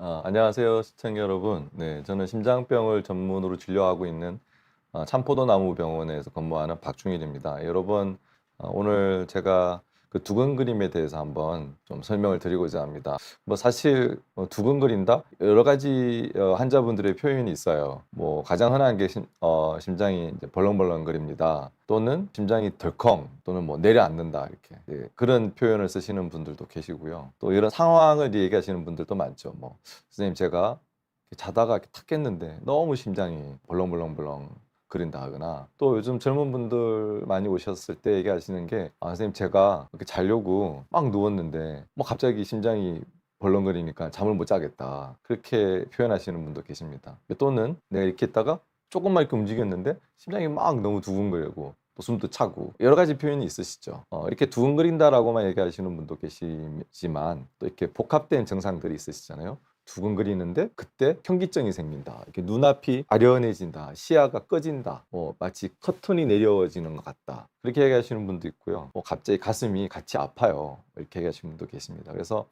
안녕하세요, 시청자 여러분. 네, 저는 심장병을 전문으로 진료하고 있는 참포도나무 병원에서 근무하는 박충일입니다. 여러분, 오늘 제가 그 두근거림에 대해서 한번 좀 설명을 드리고자 합니다. 뭐 사실 두근거린다 여러 가지 환자분들의 표현이 있어요. 뭐 가장 흔한 게 심장이 이제 벌렁벌렁거립니다. 또는 심장이 덜컹 또는 뭐 내려앉는다 이렇게 그런 표현을 쓰시는 분들도 계시고요. 또 이런 상황을 얘기하시는 분들도 많죠. 뭐 선생님 제가 자다가 이렇게 탁 깼는데 너무 심장이 벌렁벌렁벌렁 그린다 하거나, 또 요즘 젊은 분들 많이 오셨을 때 얘기하시는 게 선생님 제가 이렇게 자려고 막 누웠는데 뭐 갑자기 심장이 벌렁거리니까 잠을 못 자겠다, 그렇게 표현하시는 분도 계십니다. 또는 내가 이렇게 있다가 조금만 이렇게 움직였는데 심장이 막 너무 두근거리고 또 숨도 차고 여러 가지 표현이 있으시죠. 이렇게 두근거린다라고만 얘기하시는 분도 계시지만 또 이렇게 복합된 증상들이 있으시잖아요. 두근거리는데 그때 현기증이 생긴다, 이렇게 눈앞이 아련해진다, 시야가 꺼진다, 마치 커튼이 내려지는 것 같다, 그렇게 얘기하시는 분도 있고요. 갑자기 가슴이 같이 아파요, 이렇게 얘기하시는 분도 계십니다. 그래서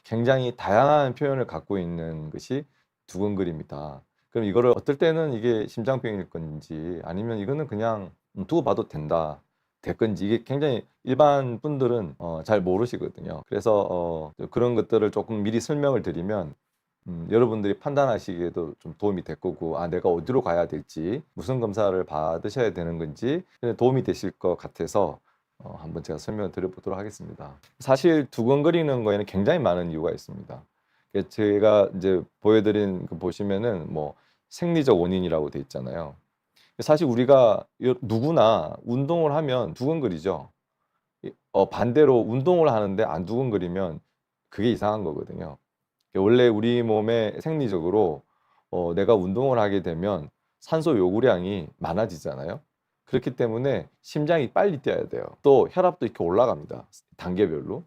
굉장히 다양한 표현을 갖고 있는 것이 두근거림이다. 그럼 이거를 어떨 때는 이게 심장병일 건지 아니면 이거는 그냥 두고 봐도 된다, 될 건지, 이게 굉장히 일반 분들은 잘 모르시거든요. 그래서 그런 것들을 조금 미리 설명을 드리면 여러분들이 판단하시기에도 좀 도움이 될 거고, 내가 어디로 가야 될지, 무슨 검사를 받으셔야 되는 건지 도움이 되실 것 같아서 한번 제가 설명을 드려보도록 하겠습니다. 사실 두근거리는 거에는 굉장히 많은 이유가 있습니다. 제가 이제 보여드린 그 보시면은 뭐 생리적 원인이라고 돼 있잖아요. 사실 우리가 누구나 운동을 하면 두근거리죠. 반대로 운동을 하는데 안 두근거리면 그게 이상한 거거든요. 원래 우리 몸에 생리적으로 내가 운동을 하게 되면 산소 요구량이 많아지잖아요. 그렇기 때문에 심장이 빨리 뛰어야 돼요. 또 혈압도 이렇게 올라갑니다, 단계별로.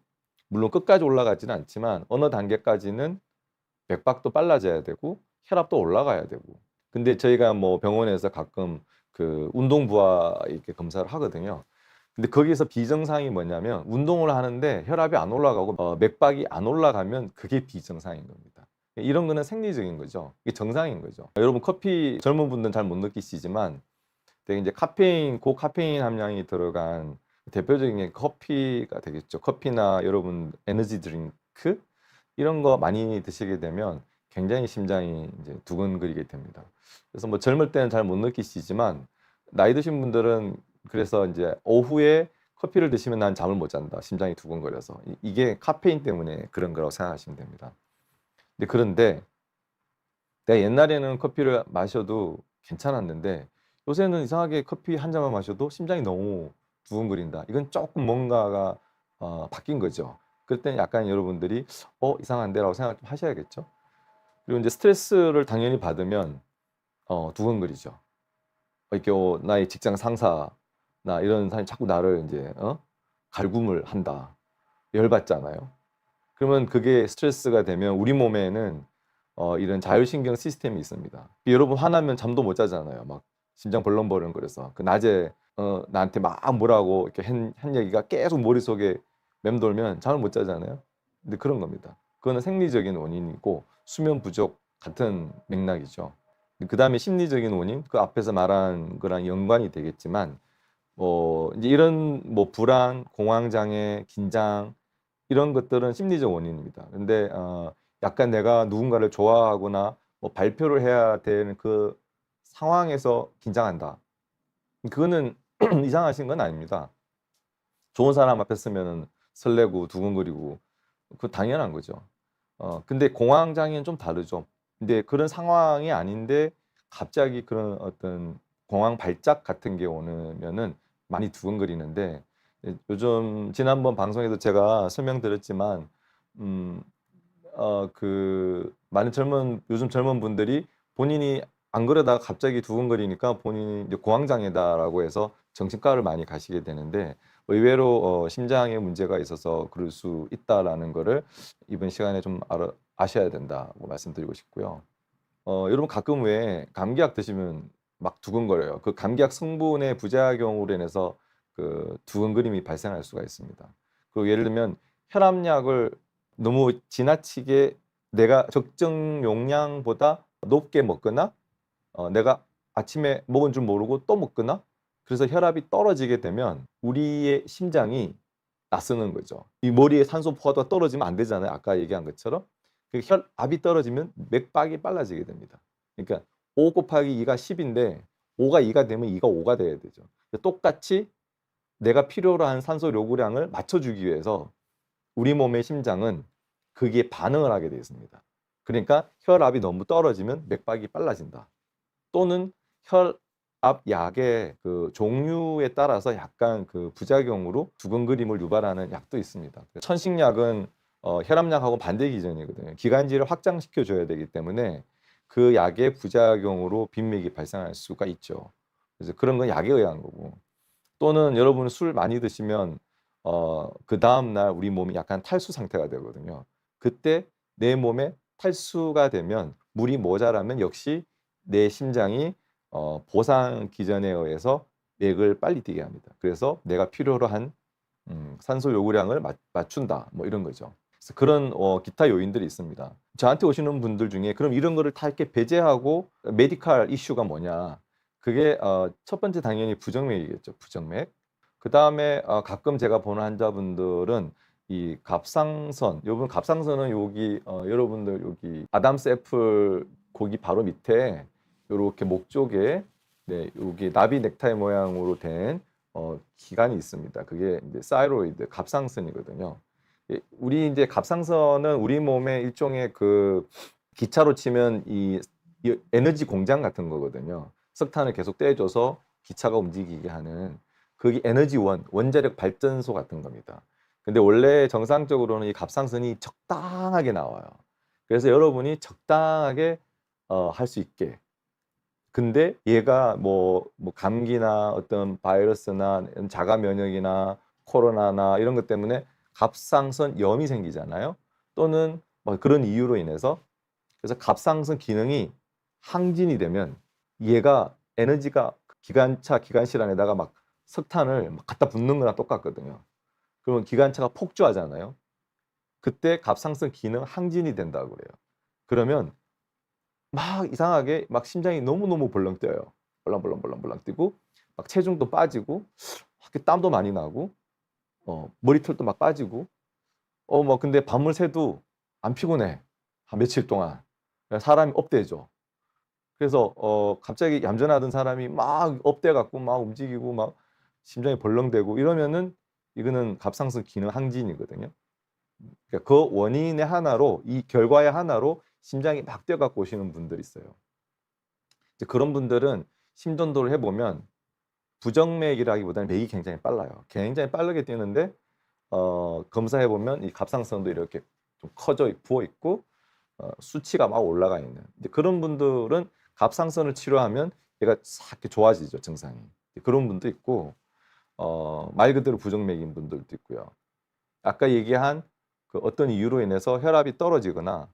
물론 끝까지 올라가지는 않지만 어느 단계까지는 맥박도 빨라져야 되고 혈압도 올라가야 되고. 근데 저희가 뭐 병원에서 가끔 그 운동부하 이렇게 검사를 하거든요. 근데 거기서 비정상이 뭐냐면 운동을 하는데 혈압이 안 올라가고 맥박이 안 올라가면 그게 비정상인 겁니다. 이런 거는 생리적인 거죠. 이게 정상인 거죠. 여러분 커피 젊은 분들은 잘 못 느끼시지만 되게 이제 고카페인 함량이 들어간 대표적인 게 커피가 되겠죠. 커피나 여러분 에너지 드링크 이런 거 많이 드시게 되면 굉장히 심장이 이제 두근거리게 됩니다. 그래서 뭐 젊을 때는 잘 못 느끼시지만 나이 드신 분들은 그래서 이제 오후에 커피를 드시면 난 잠을 못 잔다, 심장이 두근거려서. 이게 카페인 때문에 그런 거라고 생각하시면 됩니다. 그런데 내가 옛날에는 커피를 마셔도 괜찮았는데 요새는 이상하게 커피 한 잔만 마셔도 심장이 너무 두근거린다. 이건 조금 뭔가가 바뀐 거죠. 그럴 때는 약간 여러분들이 이상한데라고 생각 좀 하셔야겠죠. 그리고 이제 스트레스를 당연히 받으면 두근거리죠. 이렇게 나의 직장 상사나 이런 사람이 자꾸 나를 이제 갈굼을 한다, 열받잖아요. 그러면 그게 스트레스가 되면 우리 몸에는 이런 자율신경 시스템이 있습니다. 여러분 화나면 잠도 못 자잖아요. 막 심장 벌렁벌렁거려서 그 낮에 나한테 막 뭐라고 이렇게 한 얘기가 계속 머릿속에 맴돌면 잠을 못 자잖아요. 근데 그런 겁니다. 그거는 생리적인 원인이고 수면 부족 같은 맥락이죠. 그다음에 심리적인 원인, 그 앞에서 말한 거랑 연관이 되겠지만 이제 이런 뭐 불안, 공황 장애, 긴장 이런 것들은 심리적 원인입니다. 근데 약간 내가 누군가를 좋아하거나 뭐 발표를 해야 되는 그 상황에서 긴장한다, 그거는 이상하신 건 아닙니다. 좋은 사람 앞에 서면은 설레고 두근거리고 그 당연한 거죠. 근데 공황 장애는 좀 다르죠. 근데 그런 상황이 아닌데 갑자기 그런 어떤 공황 발작 같은 게 오면은 많이 두근거리는데, 요즘 지난번 방송에도 제가 설명드렸지만 음 많은 요즘 젊은 분들이 본인이 안 그러다가 갑자기 두근거리니까 본인이 이제 공황 장애다라고 해서 정신과를 많이 가시게 되는데, 의외로 심장에 문제가 있어서 그럴 수 있다라는 거를 이번 시간에 좀 아셔야 된다고 말씀드리고 싶고요. 여러분 가끔 왜 감기약 드시면 막 두근거려요. 그 감기약 성분의 부작용으로 인해서 그 두근거림이 발생할 수가 있습니다. 예를 들면 혈압약을 너무 지나치게 내가 적정 용량보다 높게 먹거나 내가 아침에 먹은 줄 모르고 또 먹거나 그래서 혈압이 떨어지게 되면 우리의 심장이 나서는 거죠. 이 머리에 산소 포화도가 떨어지면 안 되잖아요. 아까 얘기한 것처럼. 그 혈압이 떨어지면 맥박이 빨라지게 됩니다. 그러니까 5 곱하기 2가 10인데 5가 2가 되면 2가 5가 돼야 되죠. 똑같이 내가 필요로 한 산소 요구량을 맞춰주기 위해서 우리 몸의 심장은 거기에 반응을 하게 되어 있습니다. 그러니까 혈압이 너무 떨어지면 맥박이 빨라진다. 또는 혈압 약의 그 종류에 따라서 약간 그 부작용으로 두근거림을 유발하는 약도 있습니다. 천식약은 혈압약하고 반대 기전이거든요. 기관지를 확장시켜 줘야 되기 때문에 그 약의 부작용으로 빈맥이 발생할 수가 있죠. 그래서 그런 건 약에 의한 거고. 또는 여러분 술 많이 드시면 그다음 날 우리 몸이 약간 탈수 상태가 되거든요. 그때 내 몸에 탈수가 되면 물이 모자라면 역시 내 심장이 보상 기전에 의해서 맥을 빨리 뛰게 합니다. 그래서 내가 필요로 한 산소 요구량을 맞춘다. 뭐 이런 거죠. 그래서 그런 기타 요인들이 있습니다. 저한테 오시는 분들 중에 그럼 이런 거를 다 이렇게 배제하고 메디컬 이슈가 뭐냐? 그게 첫 번째 당연히 부정맥이겠죠. 부정맥. 그다음에 가끔 제가 보는 환자분들은 이 갑상선, 요번 갑상선은 여기 여러분들 여기 아담스 애플 고기 바로 밑에 요렇게 목 쪽에 네, 여기 나비 넥타이 모양으로 된 기관이 있습니다. 그게 이제 사이로이드, 갑상선이거든요. 우리 이제 갑상선은 우리 몸의 일종의 그 기차로 치면 이 에너지 공장 같은 거거든요. 석탄을 계속 떼줘서 기차가 움직이게 하는 그게 에너지원, 원자력 발전소 같은 겁니다. 근데 원래 정상적으로는 이 갑상선이 적당하게 나와요. 그래서 여러분이 적당하게 할 수 있게. 근데 얘가 뭐 감기나 어떤 바이러스나 자가 면역이나 코로나나 이런 것 때문에 갑상선 염이 생기잖아요. 또는 뭐 그런 이유로 인해서 그래서 갑상선 기능이 항진이 되면 얘가 에너지가 기관차 기관실 안에다가 막 석탄을 막 갖다 붓는 거랑 똑같거든요. 그러면 기관차가 폭주하잖아요. 그때 갑상선 기능 항진이 된다고 그래요. 그러면 막 이상하게 막 심장이 너무너무 벌렁 뛰어요. 벌렁벌렁 뛰고 막 체중도 빠지고 땀도 많이 나고 머리털도 막 빠지고 뭐 근데 밤을 새도 안 피곤해. 한 며칠 동안. 사람이 업되죠. 그래서 갑자기 얌전하던 사람이 막 업돼 갖고 막 움직이고 막 심장이 벌렁대고 이러면은 이거는 갑상선 기능 항진이거든요. 그러니까 그 원인의 하나로 이 결과의 하나로 심장이 막 뛰어 갖고 오시는 분들이 있어요. 이제 그런 분들은 심전도를 해 보면 부정맥이라기보다는 맥이 굉장히 빨라요. 굉장히 빠르게 뛰는데 검사해 보면 이 갑상선도 이렇게 좀 커져 부어 있고 수치가 막 올라가 있는 이제 그런 분들은 갑상선을 치료하면 얘가 싹 이렇게 좋아지죠, 증상이. 그런 분도 있고 말 그대로 부정맥인 분들도 있고요. 아까 얘기한 그 어떤 이유로 인해서 혈압이 떨어지거나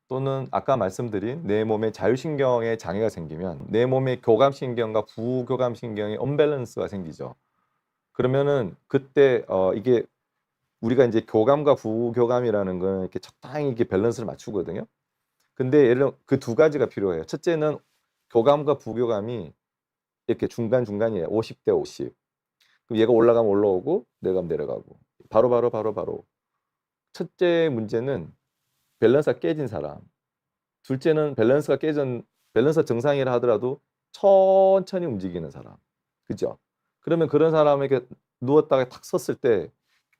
또는 아까 말씀드린 내 몸에 자율신경에 장애가 생기면 내 몸의 교감신경과 부교감신경의 언밸런스가 생기죠. 그러면은 그때 이게 우리가 이제 교감과 부교감이라는 건 이렇게 적당히 이렇게 밸런스를 맞추거든요. 근데 예를 들어 그 두 가지가 필요해요. 첫째는 교감과 부교감이 이렇게 중간중간이에요. 50 대 50. 그럼 얘가 올라가면 올라오고 내려가면 내려가고. 바로. 첫째 문제는 밸런스가 깨진 사람. 둘째는 밸런스가 정상이라 하더라도 천천히 움직이는 사람. 그죠? 그러면 그런 사람에게 누웠다가 탁 섰을 때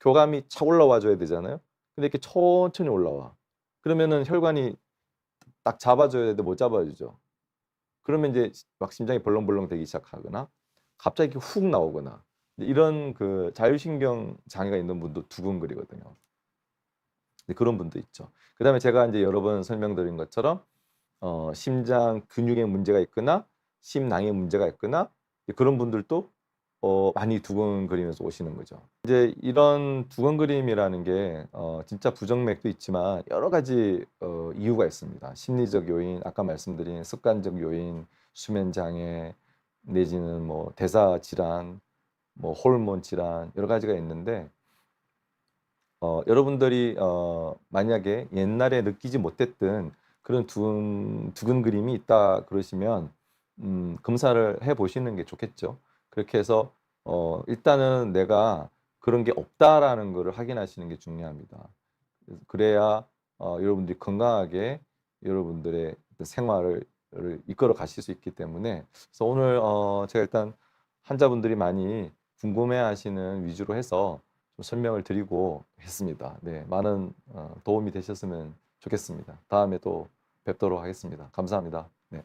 교감이 착 올라와 줘야 되잖아요. 근데 이렇게 천천히 올라와. 그러면은 혈관이 딱 잡아줘야 되는데 못 잡아주죠. 그러면 이제 막 심장이 벌렁벌렁 되기 시작하거나 갑자기 이렇게 훅 나오거나 이런 그 자율신경 장애가 있는 분도 두근거리거든요. 그런 분도 있죠. 그다음에 제가 이제 여러 번 설명드린 것처럼 심장 근육에 문제가 있거나 심낭에 문제가 있거나 그런 분들도 많이 두근거리면서 오시는 거죠. 이제 이런 두근거림이라는 게 진짜 부정맥도 있지만 여러 가지 이유가 있습니다. 심리적 요인, 아까 말씀드린 습관적 요인, 수면 장애 내지는 뭐 대사 질환, 뭐 호르몬 질환 여러 가지가 있는데 여러분들이 만약에 옛날에 느끼지 못했던 그런 두근 그림이 있다 그러시면 검사를 해 보시는 게 좋겠죠. 그렇게 해서 일단은 내가 그런 게 없다라는 거를 확인하시는 게 중요합니다. 그래야 여러분들이 건강하게 여러분들의 그 생활을 이끌어 가실 수 있기 때문에, 그래서 오늘 제가 일단 환자분들이 많이 궁금해하시는 위주로 해서 좀 설명을 드리고 했습니다. 네, 많은 도움이 되셨으면 좋겠습니다. 다음에 또 뵙도록 하겠습니다. 감사합니다. 네.